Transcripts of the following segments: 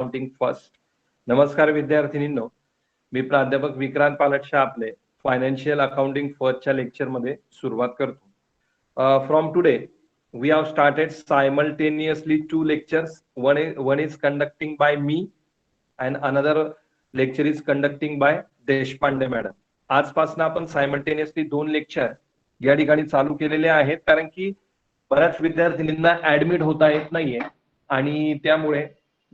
Accounting first. नमस्कार विद्यार्थिनींनो, मी प्राध्यापक विक्रांत पालटशा आपले फायनान्शियल अकाउंटिंग फर्स्टच्या लेक्चरमध्ये सुरुवात करतो. From today we have started simultaneously two lectures. One is conducting by me and another lecture is conducting by Deshpande madam. आजपासून आपण सायमल्टेनियसली दोन लेक्चर या ठिकाणी चालू केलेले आहेत, कारण की बऱ्याच विद्यार्थिनींना ऍडमिट होता येत नाहीये आणि त्यामुळे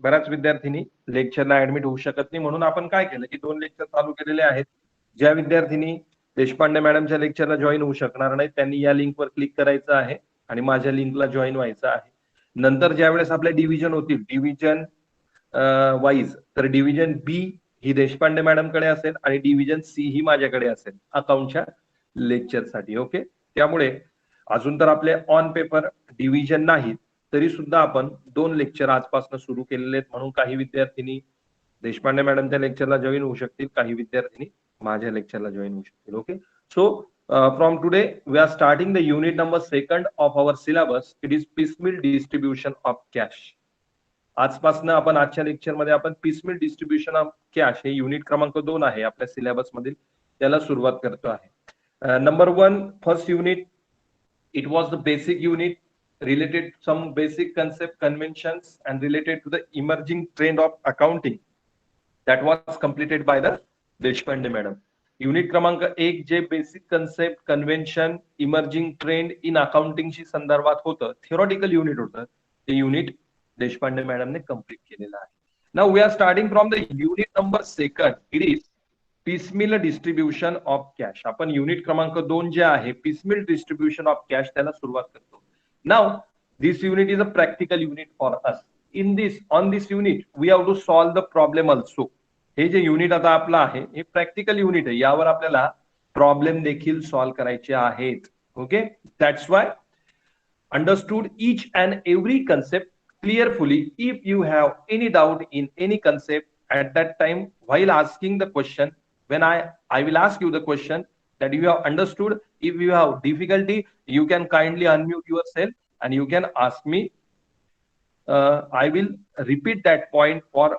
बऱ्याच विद्यार्थिनी लेक्चरला ऍडमिट होऊ शकत नाही. म्हणून आपण काय केलं की दोन लेक्चर चालू केलेले आहेत. ज्या विद्यार्थिनी देशपांडे मॅडमच्या लेक्चरला जॉईन होऊ शकणार नाही त्यांनी या लिंकवर क्लिक करायचं आहे आणि माझ्या लिंकला जॉईन व्हायचं आहे. नंतर ज्या वेळेस आपल्या डिव्हिजन होतील डिव्हिजन वाईज, तर डिव्हिजन बी ही देशपांडे मॅडमकडे असेल आणि डिव्हिजन सी ही माझ्याकडे असेल अकाउंटच्या लेक्चरसाठी. ओके, त्यामुळे अजून तर आपले ऑन पेपर डिव्हिजन नाही, तरी सुद्धा आपण दोन लेक्चर आजपासून सुरू केलेले आहेत. म्हणून काही विद्यार्थिनी देशपांडे मॅडमच्या लेक्चरला जॉईन होऊ शकतील, काही विद्यार्थिनी माझ्या लेक्चरला जॉईन होऊ शकतील. Okay, so from today we are starting the unit number 2 of our syllabus. It is piecemeal distribution of cash. आजपासून आपण आजच्या लेक्चर मध्ये आपण piecemeal distribution of cash हे युनिट क्रमांक 2 आहे आपल्या सिलेबस मधील, त्याला सुरुवात करतो आहे. Number 1 first unit, it was the basic unit related to some basic concept conventions and related to the emerging trend of accounting that was completed by the Deshpande madam. Unit क्रमांक 1 जे basic concept convention emerging trend in अकाउंटिंगशी संदर्भात होतं, थिओरॉटिकल unit होतं, ते unit Deshpande मॅडमने complete केलेलं आहे. Now we are starting from the unit number 2. It is piecemeal distribution of cash. आपण युनिट क्रमांक 2 जे आहे पिसमिल डिस्ट्रीब्युशन ऑफ कॅश त्याला सुरुवात करतो. Now this unit is a practical unit for us. On this unit we have to solve the problem also. हे जे unit आता आपलं आहे हे प्रॅक्टिकल युनिट आहे, यावर आपल्याला प्रॉब्लेम देखील सॉल्व्ह करायचे आहेत. Okay, that's why understood each and every concept clearfully. If you have any doubt in any concept at that time while asking the question, when I will ask you the question that you have understood. If you have difficulty, you can kindly unmute yourself and you can ask me. I will repeat that point for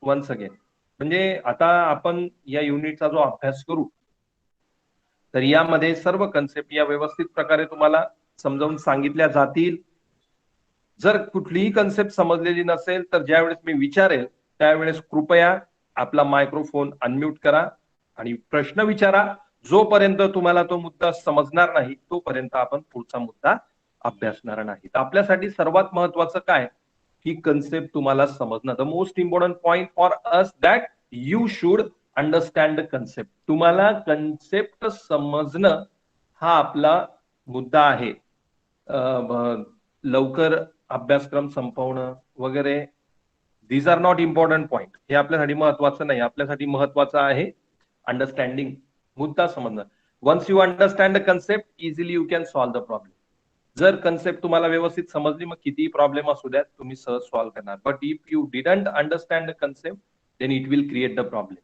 once again. म्हणजे आता आपण या युनिटचा जो अभ्यास करू, तर यामध्ये सर्व कन्सेप्ट या व्यवस्थित प्रकारे तुम्हाला समजावून सांगितल्या जातील. जर कुठलीही कन्सेप्ट समजलेली नसेल तर ज्यावेळेस मी विचारेल त्यावेळेस कृपया आपला मायक्रोफोन अनम्यूट करा आणि प्रश्न विचारा. जोपर्यंत तुम्हाला तो मुद्दा समजणार नाही तोपर्यंत आपण पुढचा मुद्दा अभ्यासणार नाही. तर आपल्यासाठी सर्वात महत्वाचं काय, ही कन्सेप्ट तुम्हाला समजणं. The most important point for us that you should understand the concept. तुम्हाला कन्सेप्ट समजणं हा आपला मुद्दा आहे. लवकर अभ्यासक्रम संपवणं वगैरे, these are not important point. हे आपल्यासाठी महत्वाचं नाही. आपल्यासाठी महत्वाचं आहे अंडरस्टँडिंग, मुद्दा समजणं. Once you understand the concept easily you can solve the problem. जर कन्सेप्ट तुम्हाला व्यवस्थित समजली मग कितीही प्रॉब्लेम असू द्यात तुम्ही सहज सॉल्व्ह करणार. But if you didn't understand the concept then it will create the problem.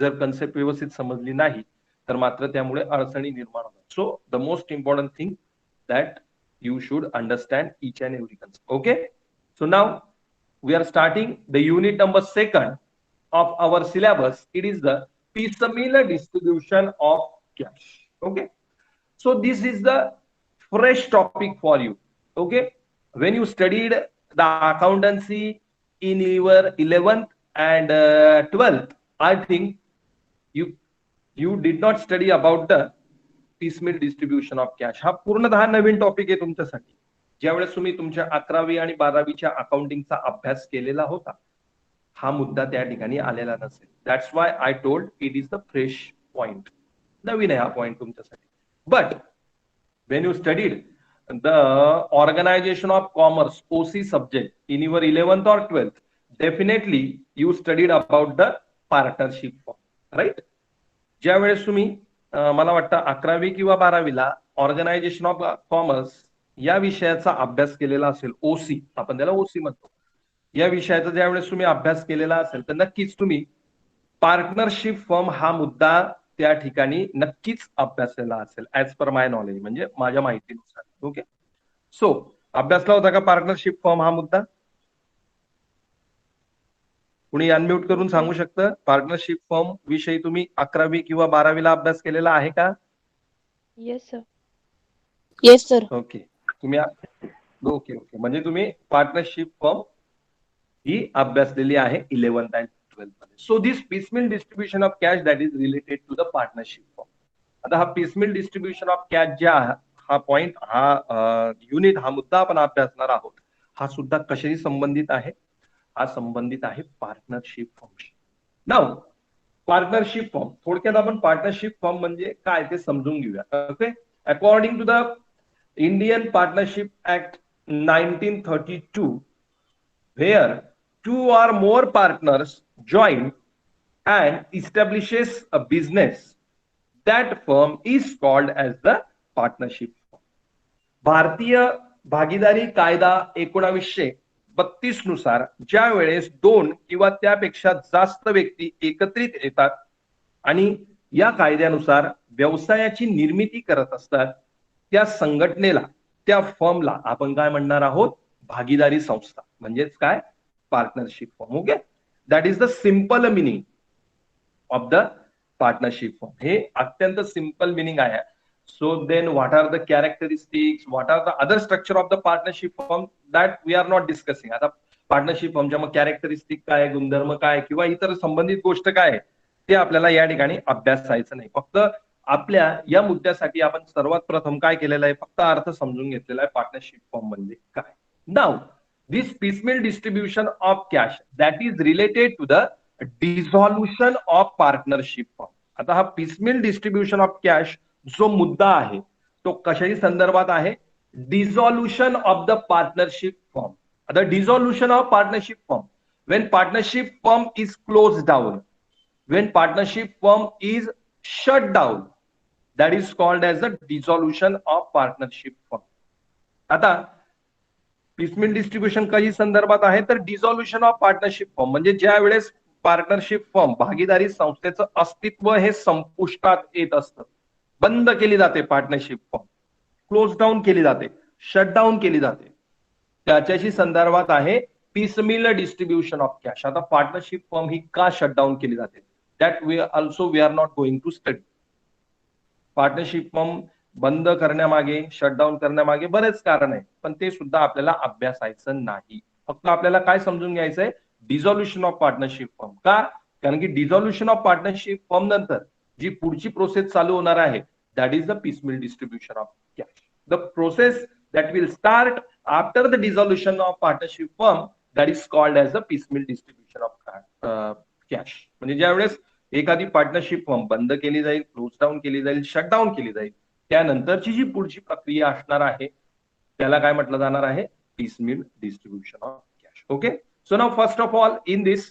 जर कन्सेप्ट व्यवस्थित समजली नाही तर मात्र त्यामुळे अडचणी निर्माण होतात. So the most important thing that you should understand each and every concept. Okay, so now we are starting the unit number 2 of our syllabus. It is the piecemeal distribution of cash. Okay, so this is the fresh topic for you. Okay, when you studied the accountancy in your 11th and 12th, I think you did not study about the piecemeal distribution of cash. हा पूर्णतः नवीन topic आहे तुमच्यासाठी. ज्यावेळेस तुम्ही तुमच्या 11वी आणि 12वीच्या अकाउंटिंगचा अभ्यास केलेला होता हा मुद्दा त्या ठिकाणी आलेला नसेल. That's why I told it is the fresh point. नवीन आहे हा पॉइंट तुमच्यासाठी. But when you studied the organisation of commerce OC subject in your 11th or 12th, definitely you studied about the partnership form, right. ज्यावेळेस तुम्ही मला वाटतं 11वी किंवा 12वीला organisation of commerce या विषयाचा अभ्यास केलेला असेल, ओसी आपण त्याला ओसी म्हणतो, या विषयाचा ज्यावेळेस तुम्ही अभ्यास केलेला असेल तर नक्कीच तुम्ही पार्टनरशिप फर्म हा मुद्दा त्या ठिकाणी नक्कीच अभ्यासलेला असेल ऍज पर माय नॉलेज, म्हणजे माझ्या माहितीनुसार. ओके, सो अभ्यासला होता का पार्टनरशिप फर्म हा मुद्दा? कुणी अनम्यूट करून सांगू शकतं पार्टनरशिप फर्म विषयी तुम्ही 11वी किंवा 12वीला अभ्यास केलेला आहे का? Yes sir. Yes sir. Okay, तुम्ही ओके ओके, म्हणजे तुम्ही पार्टनरशिप फर्म ही अभ्यासलेली आहे 11th and 12th मध्ये. So this piecemeal distribution of cash that is related to the partnership firm. आता हा पिसमिल डिस्ट्रीब्युशन ऑफ कॅश ज्या हा पॉइंट हा युनिट हा मुद्दा आपण अभ्यासणार आहोत, हा सुद्धा कशाशी संबंधित आहे? हा संबंधित आहे पार्टनरशिप फर्मशी. नाव पार्टनरशिप फर्म, थोडक्यात आपण पार्टनरशिप फर्म म्हणजे काय ते समजून घेऊया. Okay, according to the Indian Partnership Act 1932, where two or more partners join and establishes a business, that firm is called as the partnership firm. भारतीय भागीदारी कायदा 1932 नुसार ज्या वेळेस दोन किंवा त्यापेक्षा जास्त व्यक्ती एकत्रित येतात आणि या कायद्यानुसार व्यवसायाची निर्मिती करत असतात, त्या संघटनेला, त्या फर्मला आपण काय म्हणणार आहोत? भागीदारी संस्था, म्हणजेच काय? Partnership firm. Okay, that is the simple meaning of the partnership firm. हे अत्यंत सिंपल मिनिंग आहे. So then what are the characteristics, what are the other structure of the partnership firm, that we are not discussing. आता partnership फर्मच्या मग characteristic काय, गुणधर्म काय, किंवा इतर संबंधित गोष्ट काय, ते आपल्याला या ठिकाणी अभ्यासायचं नाही. फक्त आपल्या या मुद्द्यासाठी आपण सर्वात प्रथम काय केलेलं आहे? फक्त अर्थ समजून घेतलेला आहे पार्टनरशिप फर्म म्हणजे काय. नाव this piecemeal distribution of cash that is related to the dissolution of partnership firm. आता हा piecemeal distribution of cash जो मुद्दा आहे तो कशाही संदर्भात आहे? dissolution of the partnership firm. आता dissolution of partnership firm, when partnership firm is closed down, when partnership firm is shut down, that is called as the dissolution of partnership firm. आता पिसमिल distribution काही संदर्भात आहे तर डिझॉल्युशन of partnership firm म्हणजे ज्या वेळेस partnership firm भागीदारी संस्थेचं अस्तित्व हे संपुष्टात येत असतं, बंद केली जाते पार्टनरशिप फर्म, क्लोज डाऊन केली जाते, शट डाऊन केली जाते, त्याच्याशी संदर्भात आहे पिसमिल डिस्ट्रीब्युशन ऑफ कॅश. आता पार्टनरशिप फर्म ही का शट डाऊन केली जाते, that we are not going to study. Partnership firm बंद करण्यामागे, शटडाऊन करण्यामागे बरेच कारण आहे, पण ते सुद्धा आपल्याला अभ्यासायचं नाही. फक्त आपल्याला काय समजून घ्यायचंय? डिझॉल्युशन ऑफ पार्टनरशिप फर्म. का? कारण की डिझॉल्युशन ऑफ पार्टनरशिप फर्म नंतर जी पुढची प्रोसेस चालू होणार आहे, that is the piecemeal distribution of cash. The process that will start after the dissolution of partnership firm, that is called as the piecemeal distribution of cash. म्हणजे ज्यावेळेस एखादी partnership firm बंद केली जाईल, क्लोज डाऊन केली जाईल, shutdown केली जाईल, त्यानंतरची जी पुढची प्रक्रिया असणार आहे त्याला काय म्हटलं जाणार आहे? Piecemeal distribution of cash. Okay, so now first of all in this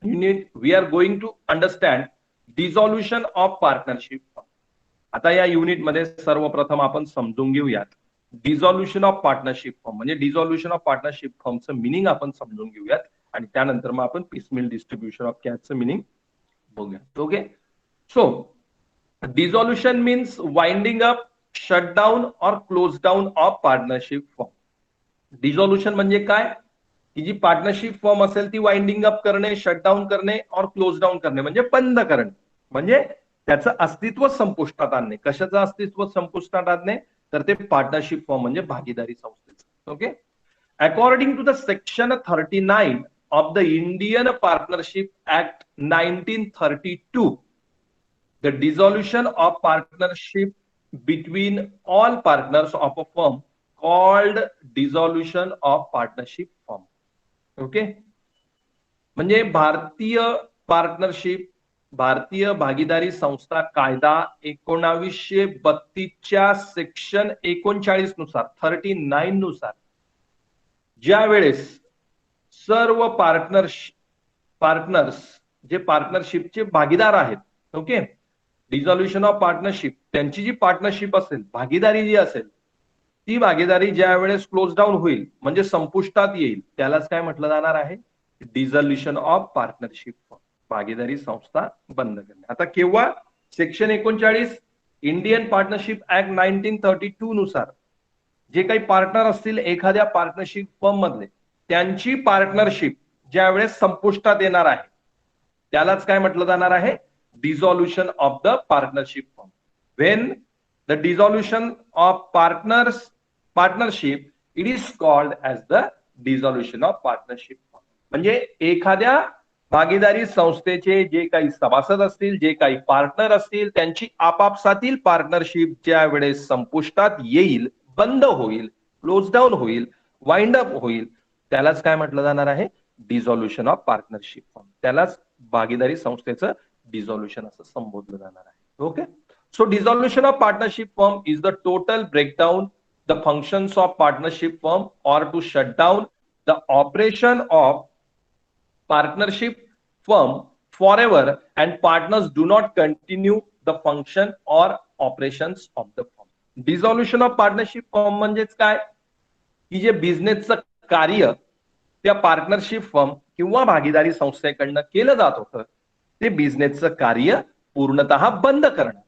unit we are going to understand dissolution of partnership firm. आता या युनिट मध्ये सर्वप्रथम आपण समजून घेऊयात डिझॉल्युशन ऑफ पार्टनरशिप फर्म म्हणजे डिझॉल्युशन ऑफ पार्टनरशिप फर्मचं मिनिंग आपण समजून घेऊयात आणि त्यानंतर मग आपण पिसमिल डिस्ट्रीब्युशन ऑफ कॅशचं मिनिंग बघूयात. Okay, so dissolution means winding up, shut down or close down of partnership firm. Dissolution म्हणजे काय? की जी पार्टनरशिप फर्म असेल ती वाइंडिंग अप करणे, शटडाऊन करणे और क्लोज डाऊन करणे म्हणजे बंद करणे, म्हणजे त्याचं अस्तित्व संपुष्टात आणणे. कशाचं अस्तित्व संपुष्टात आणणे? तर ते पार्टनरशिप फर्म म्हणजे भागीदारी संस्थेचं. Okay, according to the section 39 of the Indian Partnership Act 1932, the dissolution of partnership between all partners of a firm called dissolution of partnership firm. Okay, म्हणजे भारतीय पार्टनरशिप, भारतीय भागीदारी संस्था कायदा 1932 च्या सेक्शन 39 नुसार, 39 नुसार ज्या वेळेस सर्व पार्टनर्स जे पार्टनरशिपचे भागीदार आहेत, ओके, डिझॉल्युशन ऑफ पार्टनरशिप त्यांची जी पार्टनरशिप असेल, भागीदारी जी असेल, ती भागीदारी ज्या वेळेस क्लोज डाऊन होईल म्हणजे संपुष्टात येईल त्यालाच काय म्हटलं जाणार आहे? डिझॉल्युशन ऑफ पार्टनरशिप फर्म, भागीदारी संस्था बंद करणे. आता केव्हा? सेक्शन 39 इंडियन पार्टनरशिप ऍक्ट 1932 नुसार जे काही पार्टनर असतील एखाद्या पार्टनरशिप फर्म मधले, त्यांची पार्टनरशिप ज्या वेळेस संपुष्टात येणार आहे त्यालाच काय म्हटलं जाणार आहे, dissolution of the partnership firm. When the dissolution of partnership it is called as the dissolution of partnership firm. म्हणजे एखाद्या भागीदारी संस्थेचे जे काही सभासद असतील, जे काही पार्टनर असतील, त्यांची आपापसातील पार्टनरशिप ज्या वेळेस संपुष्टात येईल, बंद होईल, क्लोज डाऊन होईल, वाइंड अप होईल, त्यालाच काय म्हटलं जाणार आहे, डिझॉल्युशन ऑफ पार्टनरशिप फर्म. त्यालाच भागीदारी संस्थेचं डिझॉल्युशन असं संबोधलं जाणार आहे. Okay. So dissolution of partnership firm is the total breakdown the functions of partnership firm or to shut down the operation of partnership firm forever and partners do not continue the function or operations of the firm. Dissolution of partnership firm म्हणजेच काय, की जे बिझनेसचं कार्य त्या partnership firm किंवा भागीदारी संस्थेकडनं केलं जात होतं ते बिझनेसचं कार्य पूर्णतः बंद करणं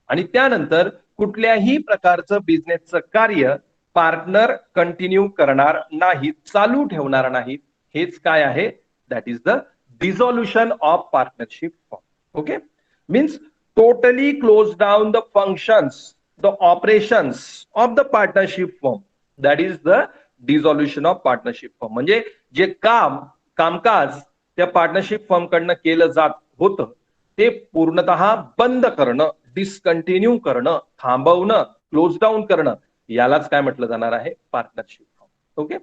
आणि त्यानंतर कुठल्याही प्रकारचं बिझनेसचं कार्य पार्टनर कंटिन्यू करणार नाही, चालू ठेवणार नाही. हेच काय आहे, that is the dissolution of partnership firm. Okay. Means totally close down the functions, the operations of the partnership firm, that is the dissolution of partnership firm. म्हणजे जे कामकाज त्या पार्टनरशिप फर्म कडनं केलं जात होतं ते पूर्णतः बंद करणं, डिस्कंटिन्यू करणं, थांबवणं, क्लोज डाऊन करणं, यालाच काय म्हटलं जाणार आहे, partnership firm. Okay.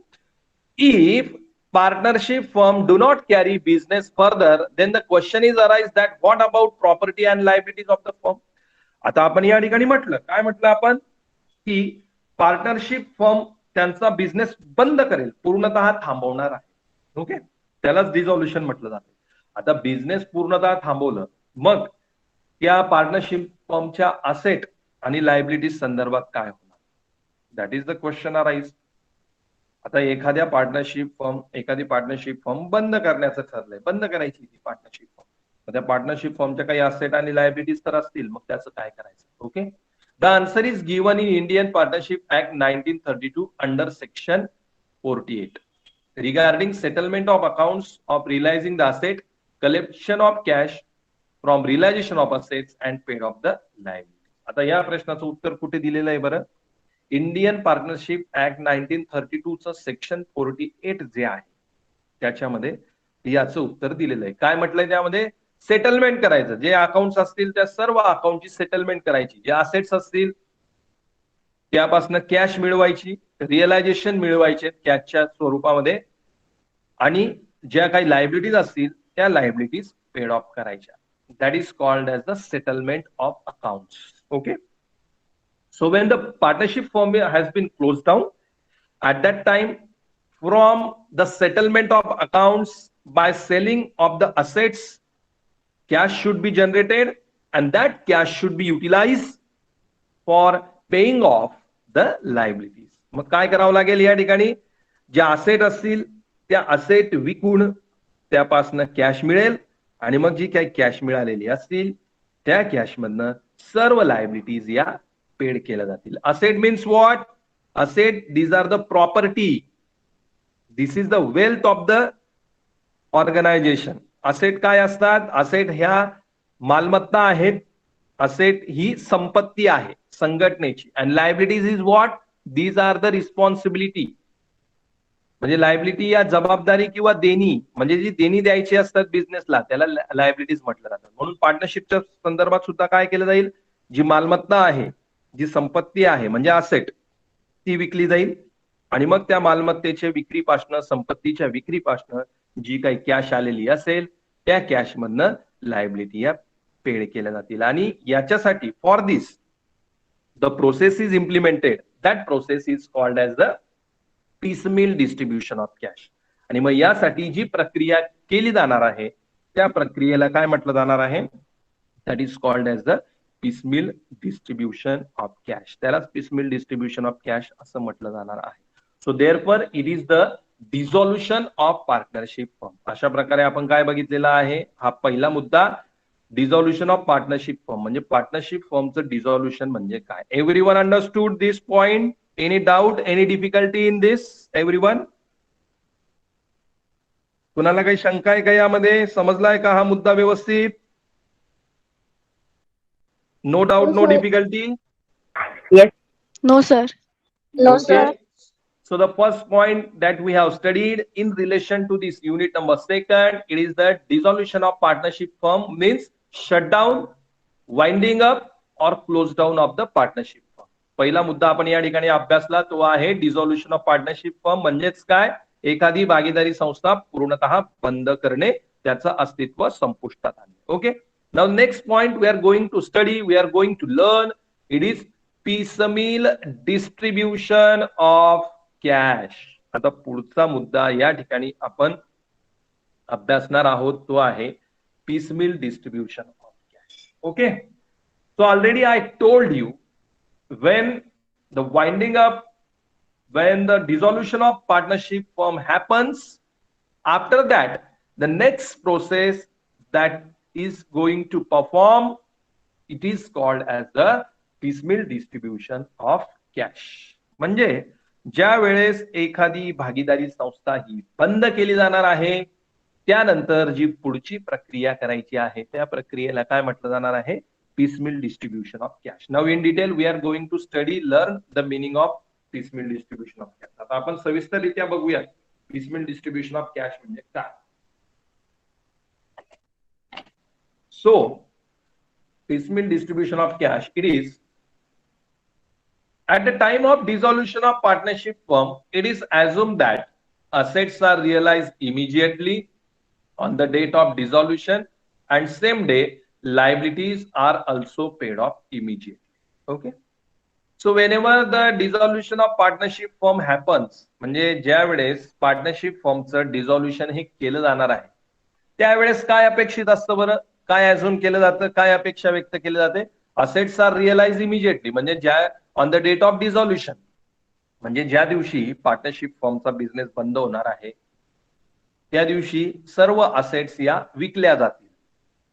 If partnership firm do not carry business further, then the question is arise that what about property and liabilities of the firm. आता आपण या ठिकाणी काय म्हटलं आपण, की पार्टनरशिप फर्म त्यांचा बिझनेस बंद करेल, पूर्णतः थांबवणार आहे. ओके. त्यालाच डिझॉल्युशन म्हटलं जातं. आता बिझनेस पूर्णतः थांबवलं, मग त्या पार्टनरशिप फर्मच्या असेट आणि लायबिलिटीज संदर्भात काय होणार, that is the question arise. आता एखादी पार्टनरशिप फर्म बंद करण्याचं ठरलंय, बंद करायची ती पार्टनरशिप फर्म. त्या पार्टनरशिप फर्मच्या काही असेट आणि लायबिलिटीज तर असतील, मग त्याचं काय करायचं. Okay. The answer is given in Indian Partnership Act 1932 under section 48 regarding settlement of accounts of realising the asset, collection of cash from realisation of assets and paid of the liability. आता या प्रश्नाचं उत्तर कुठे दिलेलं आहे बरं, Indian Partnership Act 1932 चं section 48 जे आहे त्याच्यामध्ये याचं उत्तर दिलेलं आहे. काय म्हटलंय त्यामध्ये, सेटलमेंट करायचं, जे अकाउंट्स असतील त्या सर्व अकाउंटची सेटलमेंट करायची, जे असेट्स असतील त्यापासून कॅश मिळवायची, रिअलायझेशन मिळवायचे कॅशच्या स्वरूपामध्ये, आणि ज्या काही लायबिलिटीज असतील त्या लायबिलिटीज पेड ऑफ करायच्या. That is called as the settlement of accounts. Okay. So when the partnership firm has been closed down, at that time, from the settlement of accounts by selling of the assets, cash should be generated and that cash should be utilized for paying off the liabilities. मग काय करावं लागेल या ठिकाणी, ज्या asset असतील त्या asset विकून त्यापासून कॅश मिळेल आणि मग जी काही कॅश मिळालेली असतील त्या कॅश मधनं सर्व लायबिलिटीज या पेड केल्या जातील. Asset means what, asset these are the property, this is the wealth of the organisation. Asset काय असतात, असेट ह्या मालमत्ता आहेत, असेट ही संपत्ती आहे संघटनेची. And liabilities is what, these are the responsibility. म्हणजे लायबिलिटी या जबाबदारी किंवा देणी, म्हणजे जी देणी द्यायची असतात बिझनेसला त्याला लायबिलिटीज म्हटलं जातं. म्हणून पार्टनरशिपच्या संदर्भात सुद्धा काय केलं जाईल, जी मालमत्ता आहे, जी संपत्ती आहे म्हणजे असेट, ती विकली जाईल आणि मग त्या मालमत्तेच्या विक्रीपासनं, संपत्तीच्या विक्रीपासनं जी काही कॅश आलेली असेल त्या कॅश मधनं लायबिलिटी या पेड केल्या जातील. आणि याच्यासाठी for this the process is implemented, that process is called as the piecemeal distribution of cash. आणि मग यासाठी जी प्रक्रिया केली जाणार आहे त्या प्रक्रियेला काय म्हटलं जाणार आहे, that is called as the piecemeal distribution of cash. त्यालाच पिसमिल डिस्ट्रीब्युशन ऑफ कॅश असं म्हटलं जाणार आहे. So therefore it is the dissolution of partnership firm. अशा प्रकारे आपण काय बघितलेला आहे, हा पहिला मुद्दा, डिझॉल्युशन ऑफ पार्टनरशिप फर्म म्हणजे पार्टनरशिप फर्मचं डिझॉल्युशन म्हणजे काय. Everyone understood this point, any doubt, any difficulty in this, everyone? कुणाला काही शंका आहे का यामध्ये? समजलाय का हा मुद्दा व्यवस्थित? No doubt, no difficulty? Yes. No, sir. No, Okay. sir. So the first point that we have studied in relation to this unit number second, it is that dissolution of partnership firm means shutdown, winding up or close down of the partnership firm. पहिला मुद्दा आपण या ठिकाणी अभ्यासला तो आहे डिसॉल्युशन of partnership firm म्हणजेच काय? एखादी भागीदारी संस्था पूर्णतः बंद करणे, त्याचं अस्तित्व संपुष्टात आणणे. Okay. Now next point we are going to study, we are going to learn, it is piecemeal distribution of cash. आता पुढचा मुद्दा या ठिकाणी आपण अभ्यासणार आहोत तो आहे piecemeal distribution of cash. Okay. So already I told you when the winding up, when the dissolution of partnership firm happens, after that the next process that is going to perform, it is called as the piecemeal distribution of cash. म्हणजे ज्या वेळेस एखादी भागीदारी संस्था ही बंद केली जाणार आहे, त्यानंतर जी पुढची प्रक्रिया करायची आहे त्या प्रक्रियेला काय म्हटलं जाणार आहे? piecemeal distribution of cash. Now in detail we are going to study, learn the meaning of piecemeal distribution of cash. आता आपण सविस्तररित्या बघूया piecemeal distribution of cash म्हणजे काय. So piecemeal distribution of cash, it is at the time of dissolution of partnership firm, it is assumed that assets are realized immediately on the date of dissolution and same day liabilities are also paid off immediately. Okay. So whenever the dissolution of partnership firm happens, म्हणजे ज्या वेळेस partnership फर्मचं डिसॉल्युशन हे केलं जाणार आहे त्यावेळेस काय अपेक्षित असतं बरं? काय अजून केलं जातं? काय अपेक्षा व्यक्त केली जाते? असेट्स आर रिअलाइज इमिजिएटली, म्हणजे ज्या ऑन द डेट ऑफ डिसॉल्युशन, म्हणजे ज्या दिवशी पार्टनरशिप फर्मचा बिझनेस बंद होणार आहे त्या दिवशी सर्व असेट्स या विकल्या जातील,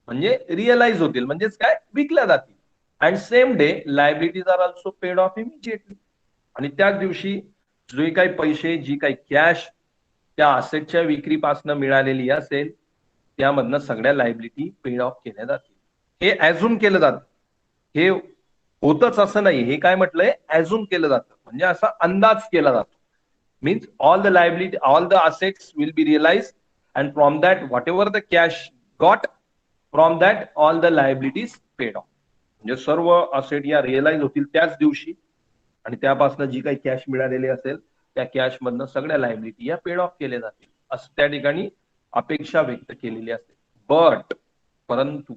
म्हणजे रिअलाइज होतील, म्हणजेच काय? विकल्या जातील. And same day liabilities are also paid off immediately, आणि त्याच दिवशी जे काही पैसे, जी काही कॅश त्या असेटच्या विक्रीपासून मिळालेली असेल त्यामधनं सगळ्या लायबिलिटी पेड ऑफ केल्या जातील. हे ऍझ्युम केलं जातं. हे होतच असं नाही, हे काय म्हटलंय? ऍझ्युम केलं जातं, म्हणजे असा अंदाज केला जातो. Means all the liability, all the assets will be realise and from that whatever the cash got, from that all the liabilities paid off. म्हणजे सर्व असेट या रिअलाइज होतील त्याच दिवशी आणि त्यापासून जी काही कॅश मिळालेली असेल त्या कॅश मधनं सगळ्या लायबिलिटी या पेड ऑफ केल्या जातील, असं त्या ठिकाणी अपेक्षा व्यक्त केलेली असते. बट परंतु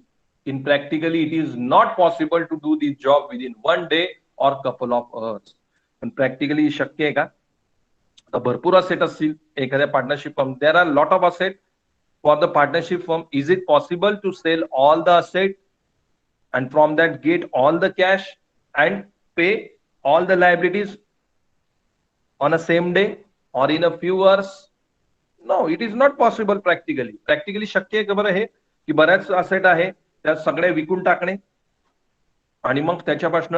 in practically it is not possible to do this job within one day or couple of hours. पण practically शक्य आहे का? तर भरपूर असेट असतील एखाद्या partnership firm, there are lot of asset for the partnership firm. Is it possible to sell all the asset and from that get all the cash and pay all the liabilities on a same day or in a few hours? No, it is not possible practically. Practically शक्य आहे का बरं हे की बऱ्याच asset आहे त्या सगळ्या विकून टाकणे आणि मग त्याच्यापासून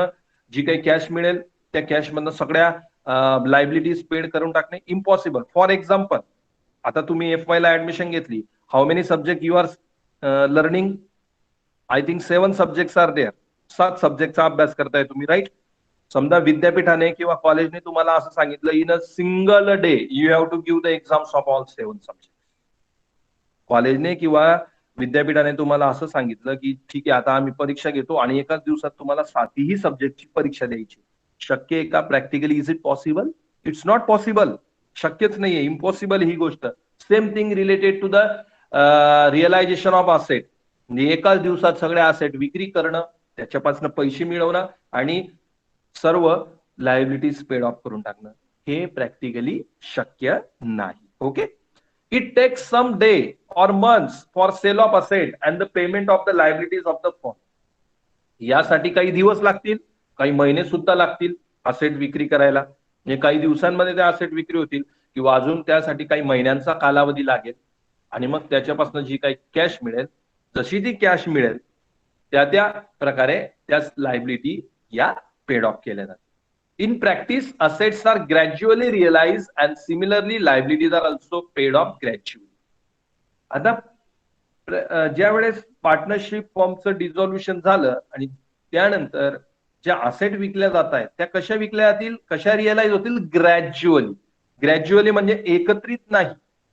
जी काही कॅश मिळेल त्या कॅश मधनं सगळ्या लायबिलिटीज पेड करून टाकणे? इम्पॉसिबल. फॉर एक्झाम्पल, आता तुम्ही FY ला ऍडमिशन घेतली, how many subject you are learning? I think 7 subjects are there. 7 सब्जेक्टचा अभ्यास करताय तुम्ही, राईट? समजा विद्यापीठाने किंवा कॉलेजने तुम्हाला असं सांगितलं in a single day you have to give the exams of all 7 subject. कॉलेजने किंवा विद्यापीठाने तुम्हाला असं सांगितलं की ठीक आहे आता आम्ही परीक्षा घेतो आणि एकाच दिवसात तुम्हाला 7ही सब्जेक्टची परीक्षा द्यायची. शक्य आहे का? Practically is it possible? It's not possible. शक्यच नाहीये, इम्पॉसिबल ही गोष्ट. Same thing related to the realisation of asset, म्हणजे एकाच दिवसात सगळ्या असेट विक्री करणं, त्याच्यापासून पैसे मिळवणं आणि सर्व लायबिलिटीज पेड ऑफ करून टाकणं, हे प्रॅक्टिकली शक्य नाही. Okay. It takes some day or months for sale of asset and the payment of the liabilities of the firm. यासाठी काही दिवस लागतील, काही महिने सुद्धा लागतील असेट विक्री करायला. म्हणजे काही दिवसांमध्ये त्या असेट विक्री होतील किंवा अजून त्यासाठी काही महिन्यांचा कालावधी लागेल आणि मग त्याच्यापासून जी काही कॅश मिळेल, जशी ती कॅश मिळेल त्या प्रकारे त्या लायबिलिटी या पेड ऑफ केल्या जातात. In practice, assets are gradually realized and similarly liabilities are also paid off gradually. आता ज्या वेळेस पार्टनरशिप फॉर्मचं डिझॉल्युशन झालं आणि त्यानंतर ज्या असेट विकल्या जात आहेत त्या कशा विकल्या जातील, कशा रिअलाइज होतील, ग्रॅज्युअली. ग्रॅज्युअली म्हणजे एकत्रित नाही,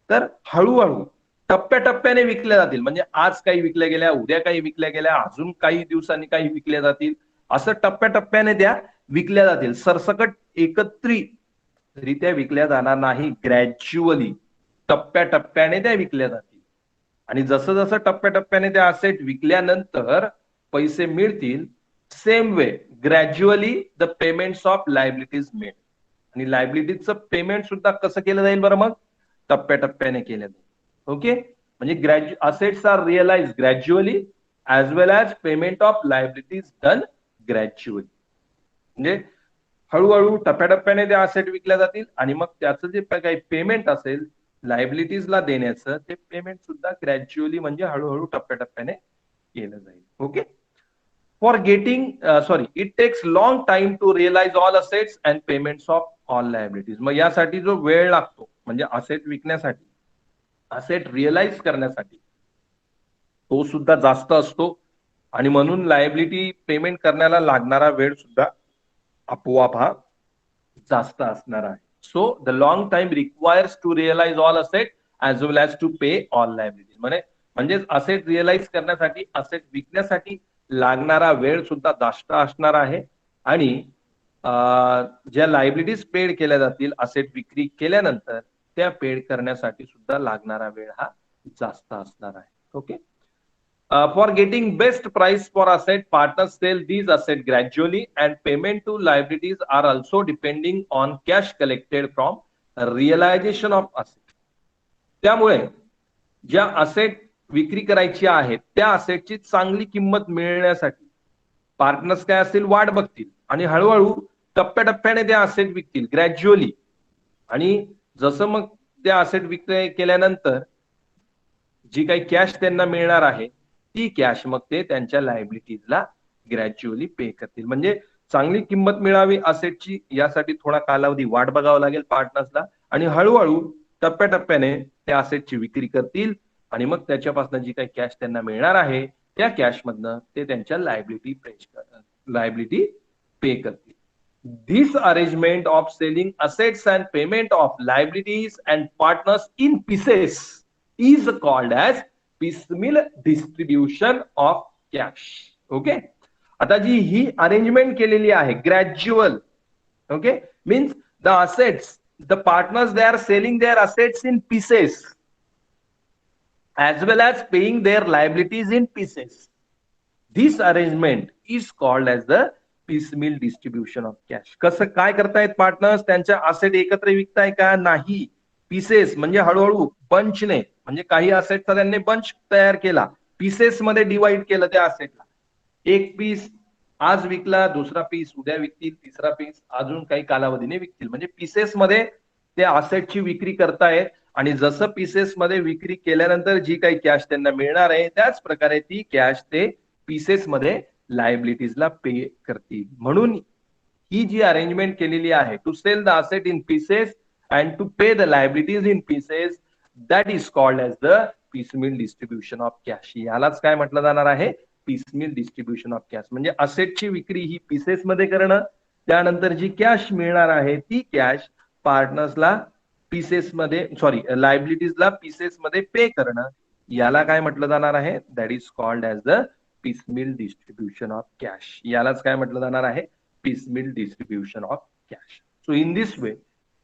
तर हळूहळू टप्प्याटप्प्याने विकल्या जातील. म्हणजे आज काही विकल्या गेल्या, उद्या काही विकल्या गेल्या, अजून काही दिवसांनी काही विकल्या जातील, असं टप्प्याटप्प्याने त्या विकल्या जातील. सरसकट एकत्रितरित्या विकल्या जाणार नाही, ग्रॅज्युअली टप्प्याटप्प्याने त्या विकल्या जातील. आणि जसं जसं टप्प्याटप्प्याने त्या असेट विकल्यानंतर पैसे मिळतील, same way gradually the payments of liabilities made. आणि लायबिलिटीजचं पेमेंट सुद्धा कसं केलं जाईल बरं, मग टप्प्याटप्प्याने केलं जाईल. ओके, म्हणजे assets are realise gradually as well as payment of liabilities done gradually. म्हणजे हळूहळू टप्प्याटप्प्याने त्या असेट विकल्या जातील आणि मग त्याचं जे काही पेमेंट असेल लायबिलिटीजला देण्याचं, ते पेमेंट सुद्धा ग्रॅज्युअली म्हणजे हळूहळू टप्प्याटप्प्याने केलं जाईल. Okay, for getting it takes long time to realise all assets and payments of all liabilities. मग यासाठी जो वेळ लागतो म्हणजे असेट विकण्यासाठी, असेट रिअलाइज करण्यासाठी, तो सुद्धा जास्त असतो आणि म्हणून लायबिलिटी पेमेंट करण्याला लागणारा वेळ सुद्धा आपोआप हा जास्त असणार आहे. So the long time requires to realise all asset as well as to pay all liabilities. म्हणजे असेट रिअलाइज करण्यासाठी, असेट विकण्यासाठी लागणारा वेळ सुद्धा जास्त असणार आहे. आणि ज्या लायबिलिटीज पेड केल्या जातील असेट विक्री केल्यानंतर, त्या पेड करण्यासाठी सुद्धा लागणारा वेळ हा जास्त असणार आहे. Okay, for getting best price for asset, partners sell these assets gradually and payment to liabilities are also depending on cash collected from realization of asset. त्यामुळे ज्या असेट विक्री करायची आहे त्या असेटची चांगली किंमत मिळण्यासाठी पार्टनर्स काय असतील, वाट बघतील आणि हळूहळू टप्प्याटप्प्याने त्या असेट विकतील ग्रॅज्युअली. आणि जसं मग त्या असेट विक्री केल्यानंतर जी काही कॅश त्यांना मिळणार आहे ती कॅश मग ते त्यांच्या लायबिलिटीजला ग्रॅज्युअली पे करतील. म्हणजे चांगली किंमत मिळावी असेटची, यासाठी थोडा कालावधी वाट बघावा लागेल पार्टनर्सला आणि हळूहळू टप्प्याटप्प्याने त्या असेटची विक्री करतील आणि मग त्याच्यापासून जी काही कॅश त्यांना मिळणार आहे त्या कॅश मधनं ते त्यांच्या लायबिलिटी पे करतील. This arrangement of selling assets and payment of liabilities and partners in pieces is called as piecemeal distribution of cash. Okay, आता जी ही अरेंजमेंट केलेली आहे gradual, okay, means the assets, the partners they are selling their assets in pieces as well as paying their liabilities in pieces. This arrangement is called as the piecemeal distribution of cash. कसं काय करतायत partners, त्यांच्या asset एकत्र विकताय का, नाही, pieces म्हणजे हळूहळू बंचने, म्हणजे काही असेटचा त्यांनी बंच तयार केला, पीसेस मध्ये डिवाइड केलं त्या असेटला. एक पीस आज विकला, दुसरा पीस उद्या विकतील, तिसरा पीस अजून काही कालावधीने विकतील. म्हणजे पीसेस मध्ये त्या असेटची विक्री करतायत आणि जसं पीसेस मध्ये विक्री केल्यानंतर जी काही कॅश त्यांना मिळणार आहे त्याच प्रकारे ती कॅश ते पीसेस मध्ये लायबिलिटीजला पे करतील. म्हणून ही जी अरेंजमेंट केलेली आहे to sell the asset in pieces and to pay the liabilities in pieces, that is called as the piecemeal distribution of cash. यालाच काय म्हटलं जाणार आहे, piecemeal डिस्ट्रीब्युशन ऑफ कॅश. म्हणजे असेटची विक्री ही पीसेस मध्ये करणं, त्यानंतर जी कॅश मिळणार आहे ती कॅश पार्टनर्सला पीसेस मध्ये, लायबिलिटीजला पीसेस मध्ये पे करणं, याला काय म्हटलं जाणार आहे, that is called as the piecemeal distribution of cash. यालाच काय म्हटलं जाणार आहे, piecemeal distribution of cash. So in this way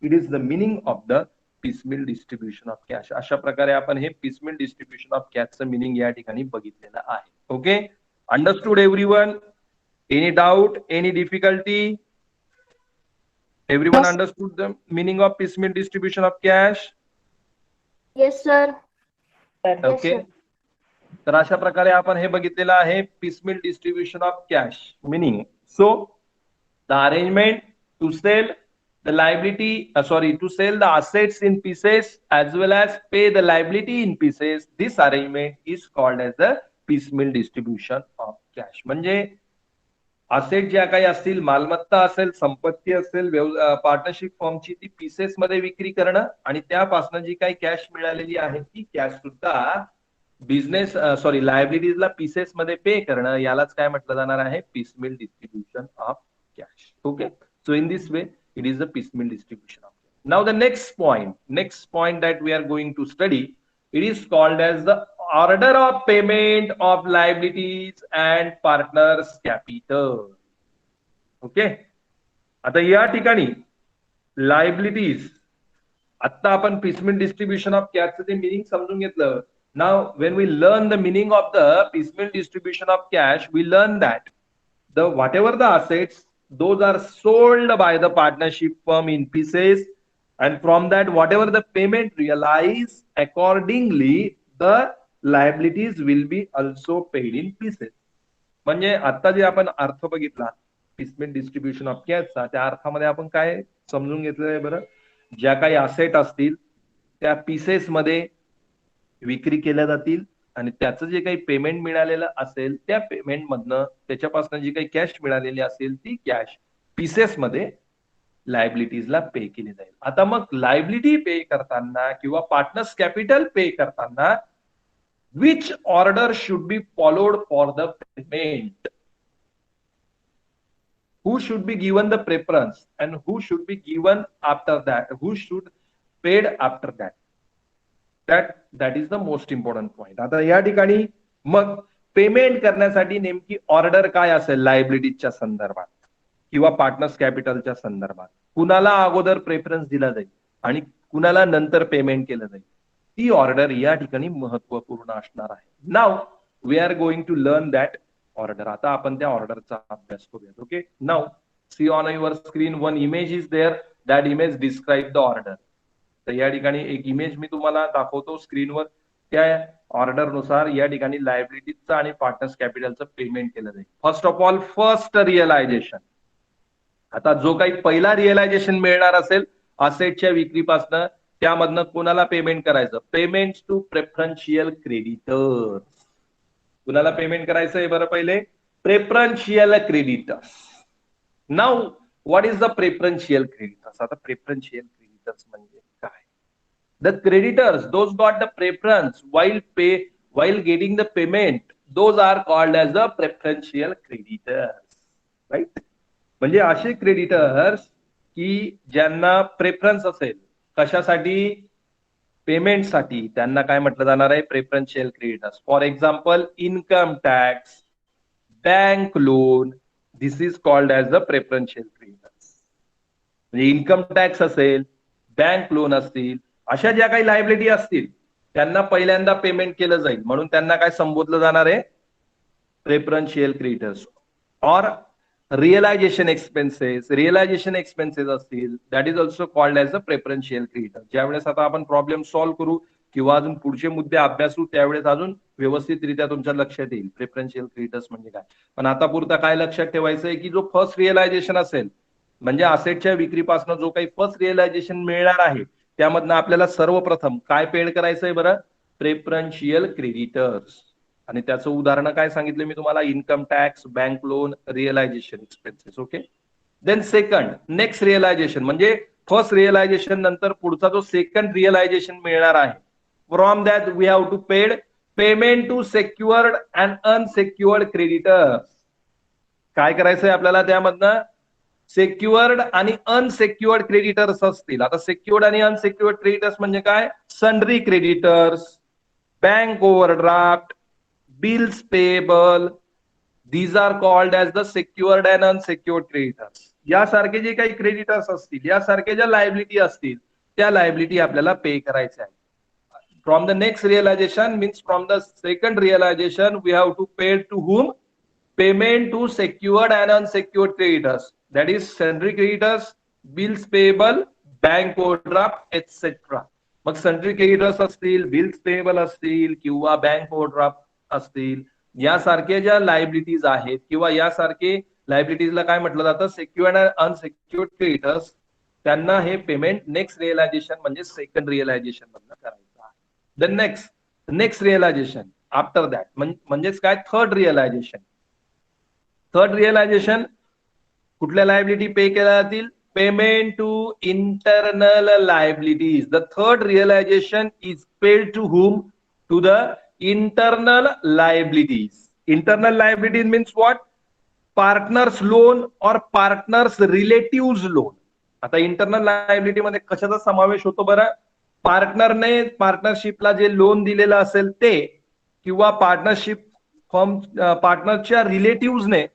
it is the meaning of the piecemeal distribution of cash. अशा प्रकारे आपण हे piecemeal distribution of cash चं meaning या ठिकाणी बघितलेलं आहे. Okay, understood everyone? Any doubt, any difficulty? Everyone understood the meaning of piecemeal distribution of cash? Yes, sir. Okay. तर अशा प्रकारे आपण हे बघितलेलं आहे piecemeal distribution of cash meaning. So the arrangement to sell the liability, to sell the assets in pieces as well as pay the liability in pieces, this arrangement is called as the piecemeal distribution of cash. म्हणजे asset ज्या काही असतील, मालमत्ता असेल, संपत्ती असेल, partnership फॉर्मची ती pieces मध्ये विक्री करणं आणि त्यापासून जी काही कॅश मिळालेली आहे ती कॅश सुद्धा बिझनेस लायबिलिटीजला पीसेस मध्ये पे करणं, यालाच काय म्हटलं जाणार आहे, piecemeal distribution of cash. Okay, so in this way it is the piecemeal distribution of cash. Now the next point that we are going to study, it is called as the order of payment of liabilities and partners capital. Okay, आता या ठिकाणी liabilities, आता आपण पिसमिल distribution of कॅशचं ते meaning समजून घेतलं. Now when we learn the meaning of the piecemeal distribution of cash, we learn that the whatever the assets, those are sold by the partnership firm in pieces, and from that whatever the payment realized, accordingly the liabilities will be also paid in pieces. म्हणजे आता जे आपण अर्थ बघितला पिसमिल distribution of कॅशचा, त्या अर्थामध्ये आपण काय समजून घेतलंय बरं, ज्या काही असेट असतील त्या पीसेस मध्ये विक्री केल्या जातील आणि त्याचं जे काही पेमेंट मिळालेलं असेल त्या पेमेंट मधनं त्याच्यापासून जी काही कॅश मिळालेली असेल ती कॅश पीसेस मध्ये लायबिलिटीजला पे केली जाईल. आता मग लायबिलिटी पे करताना किंवा पार्टनर्स कॅपिटल पे करताना which order should be followed for the payment, who should be given the preference and who should be given after that, who should paid after that, that is the most important point. आता या ठिकाणी मग payment करण्यासाठी नेमकी order काय असेल लायबिलिटीजच्या संदर्भात किंवा पार्टनर्स कॅपिटलच्या संदर्भात, कुणाला अगोदर प्रेफरन्स दिला जाईल आणि कुणाला नंतर पेमेंट केलं जाईल, ती ऑर्डर या ठिकाणी महत्वपूर्ण असणार आहे. Now we are going to learn that order. आता आपण त्या ऑर्डरचा अभ्यास करूयात. Okay, now see on your screen one image is there, that image describe the order. तर या ठिकाणी एक इमेज मी तुम्हाला दाखवतो स्क्रीनवर. त्या ऑर्डर नुसार या ठिकाणी लायबिलिटीजचं आणि पार्टनर्स कॅपिटलचं पेमेंट केलं जाईल. First of all first realisation. आता जो काही पहिला रिअलायझेशन मिळणार असेल असेटच्या विक्रीपासनं, त्यामधनं कोणाला पेमेंट करायचं, पेमेंट टू प्रेफरन्शियल क्रेडिटर्स. कुणाला पेमेंट करायचंय बरं, पहिले preferential creditors. Now what is the preferential creditors. आता प्रेफरन्शियल क्रेडिटर्स म्हणजे काय, the creditors those got the preference while getting the payment, those are called as the preferential creditors, right? म्हणजे असे creditors की ज्यांना प्रेफरन्स असेल कशासाठी, पेमेंटसाठी, त्यांना काय म्हटलं जाणार आहे, preferential creditors. For example income tax, bank loan, this is called as the preferential creditors. म्हणजे इन्कम टॅक्स असेल, बँक लोन असतील, अशा ज्या काही लायबिलिटी असतील त्यांना पहिल्यांदा पेमेंट केलं जाईल, म्हणून त्यांना काय संबोधलं जाणार आहे, प्रेफरन्शियल क्रेडिटर्स. और रिअलायझेशन एक्सपेन्सेस असतील, that is also called as a preferential creditor. ज्यावेळेस आता आपण प्रॉब्लेम सॉल्व्ह करू किंवा अजून पुढचे मुद्दे अभ्यासू त्यावेळेस अजून व्यवस्थितरित्या तुमच्या लक्षात येईल प्रेफरन्शियल क्रेडिटर्स म्हणजे काय. पण आता पुरता काय लक्षात ठेवायचं आहे की जो फर्स्ट रिअलायझेशन असेल, म्हणजे असेटच्या विक्रीपासून जो काही फर्स्ट रिअलायझेशन मिळणार आहे त्यामधनं आपल्याला सर्वप्रथम काय पेड करायचंय बरं, प्रेफरन्शियल क्रेडिटर्स. आणि त्याचं उदाहरण काय सांगितलं मी तुम्हाला, income tax, bank loan, realisation expenses. Okay, then second next realisation, म्हणजे फर्स्ट रिअलायझेशन नंतर पुढचा जो सेकंड रिअलायझेशन मिळणार आहे, from that we have to paid payment to secured and unsecured creditors. काय करायचंय आपल्याला त्यामधनं, सेक्युअर्ड आणि अनसेक्युअर्ड क्रेडिटर्स असतील. आता सेक्युअर्ड आणि अनसेक्युअर्ड क्रेडिटर्स म्हणजे काय, sundry creditors, bank overdraft, bills payable, these are called as the secured and unsecured creditors. यासारखे जे काही क्रेडिटर्स असतील, यासारखे ज्या लायबिलिटी असतील त्या लायबिलिटी आपल्याला पे करायच्या आहेत. From the next realisation means from the second realisation we have to pay to whom, payment to secured and unsecured creditors, that is sundry creditors, bills payable, bank overdraft etcetera. मग sundry creditors असतील, bills payable असतील किंवा bank overdraft असतील, यासारख्या ज्या liabilities आहेत किंवा यासारखे लायबिलिटीजला काय म्हटलं जातं, सेक्युअर्ड अँड अनसेक्युअर्ड क्रेडिटर्स, त्यांना हे पेमेंट नेक्स्ट रिअलायझेशन म्हणजे सेकंड रिअलायझेशन मधनं करायचं आहे. The next realisation after that म्हणजेच काय, थर्ड रिअलायझेशन. थर्ड रिअलायझेशन कुठल्या लायबिलिटी पे केल्या जातील? Payment to internal liabilities. The third realisation is paid to whom? To the internal liabilities. Internal liabilities means what? Partners loan और partners relative loan. आता internal liability मध्ये कशाचा समावेश होतो बरं? पार्टनरने पार्टनरशिपला जे लोन दिलेलं असेल ते, किंवा पार्टनरशिप फर्म पार्टनरच्या रिलेटिव्हने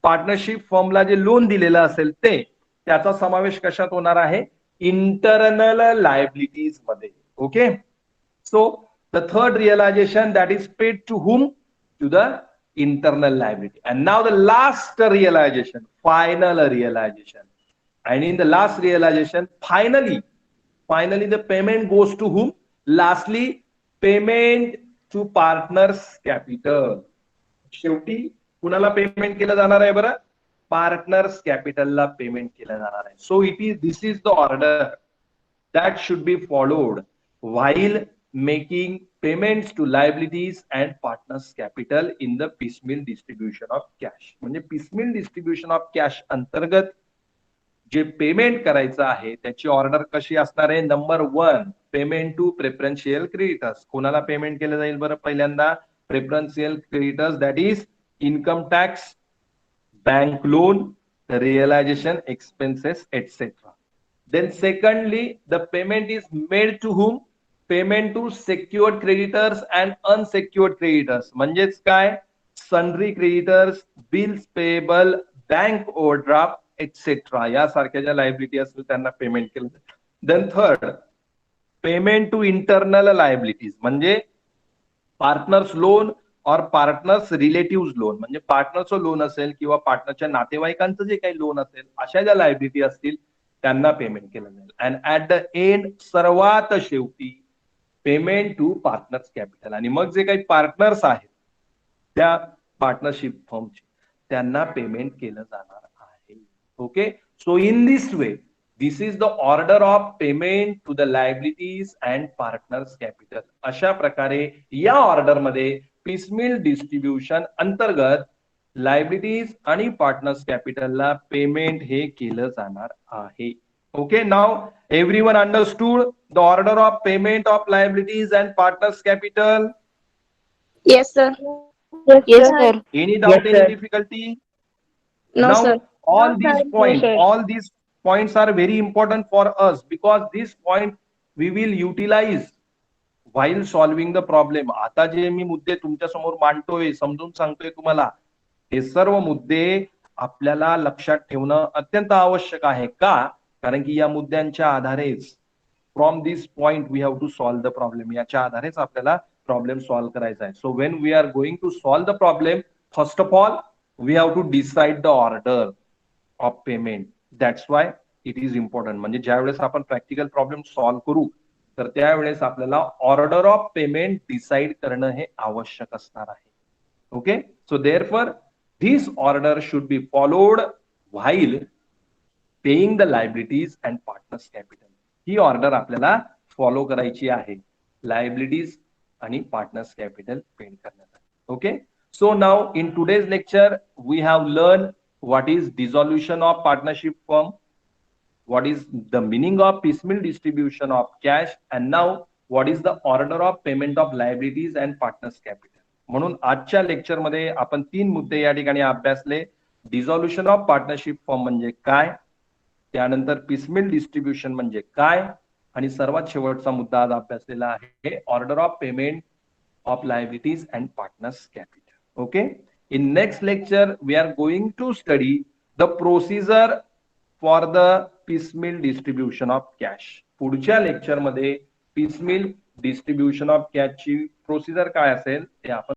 पार्टनरशिप फर्मला जे लोन दिलेलं असेल ते, त्याचा समावेश कशात होणार आहे? इंटरनल लायबिलिटीज मध्ये. Okay, so the third realisation that is paid to whom? To the internal liability. And now the last realization, final realization. And in the last realization, finally the payment goes to whom? Lastly, payment to partners capital. शेवटी कुणाला payment केलं जाणार आहे बरं? Partners कॅपिटलला payment केलं जाणार आहे. So this is the order that should be followed while making payments to liabilities and partners capital in the piecemeal distribution of cash. म्हणजे piecemeal distribution of cash अंतर्गत जे पेमेंट करायचं आहे त्याची ऑर्डर कशी असणार आहे? Number 1, payment to preferential creditors. कोणाला पेमेंट केलं जाईल बरं? पहिल्यांदा preferential creditors, that is income tax, bank loan, realisation expenses etcetera. Then secondly, the payment is made to whom? Payment to secured creditors and unsecured creditors. म्हणजेच काय? Sundry creditors, bills payable, bank overdraft, etc. यासारख्या ज्या liability असतील त्यांना payment केलं. Then third, payment to internal liabilities. म्हणजे partners loan और partners relative loan. म्हणजे पार्टनरचं लोन असेल किंवा पार्टनरच्या नातेवाईकांचं जे काही लोन असेल, अशा ज्या लायबिलिटी असतील त्यांना पेमेंट केलं जाईल. अँड ऍट द एंड, सर्वात शेवटी, पेमेंट टू पार्टनर्स कॅपिटल. आणि मग जे काही पार्टनर्स आहेत त्या पार्टनरशिप फर्मचे, त्यांना पेमेंट केलं जाणार आहे. Okay, so in this way this is the order of payment to the liabilities and partners capital. अशा प्रकारे या ऑर्डर मध्ये पिसमिल डिस्ट्रीब्युशन अंतर्गत लायबिलिटीज आणि पार्टनर्स कॅपिटलला पेमेंट हे केलं जाणार आहे. Okay, now everyone understood the order of payment of liabilities and partners capital? Yes, sir. Yes, sir. Any doubt, Yes, any sir. difficulty? No, Now, sir. all No, these sir. points, No, sir. all these points are very important for us because this point we will utilize while solving the problem. आता जे मी मुद्दे तुमच्या समोर मांडतोय, समजून सांगतोय तुम्हाला, हे सर्व मुद्दे आपल्याला लक्षात ठेवणं अत्यंत आवश्यक आहे. का? कारण की या मुद्द्यांच्या आधारेच, from this point we have to solve the problem. याच्या आधारेच आपल्याला प्रॉब्लेम सॉल्व करायचा आहे. So when we are going to solve the problem, first of all we have to decide the order of payment. That's why it is important. म्हणजे ज्या वेळेस आपण practical problem solve करू तर त्यावेळेस आपल्याला ऑर्डर ऑफ पेमेंट डिसाइड करणं हे आवश्यक असणार आहे. Okay, so therefore this order should be followed while paying the liabilities and partners capital. ही ऑर्डर आपल्याला फॉलो करायची आहे लायबिलिटीज आणि पार्टनर्स कॅपिटल पेड करण्यासाठी. Okay, so now in today's lecture we have learn what is dissolution of partnership firm, what is the meaning of piecemeal distribution of cash, and now what is the order of payment of liabilities and partners capital. म्हणून आजच्या lecture मध्ये आपण 3 मुद्दे या ठिकाणी अभ्यासले. डिसॉल्युशन of partnership firm म्हणजे काय, त्यानंतर पिसमिल डिस्ट्रीब्युशन म्हणजे काय, आणि सर्वात शेवटचा मुद्दा आज अभ्यासलेला आहे order of payment of liabilities and partners capital. Okay, in next lecture we are going to study the procedure for the piecemeal distribution of cash. पुढच्या लेक्चर मध्ये पिसमिल डिस्ट्रीब्युशन ऑफ कॅश ची प्रोसिजर काय असेल ते आपण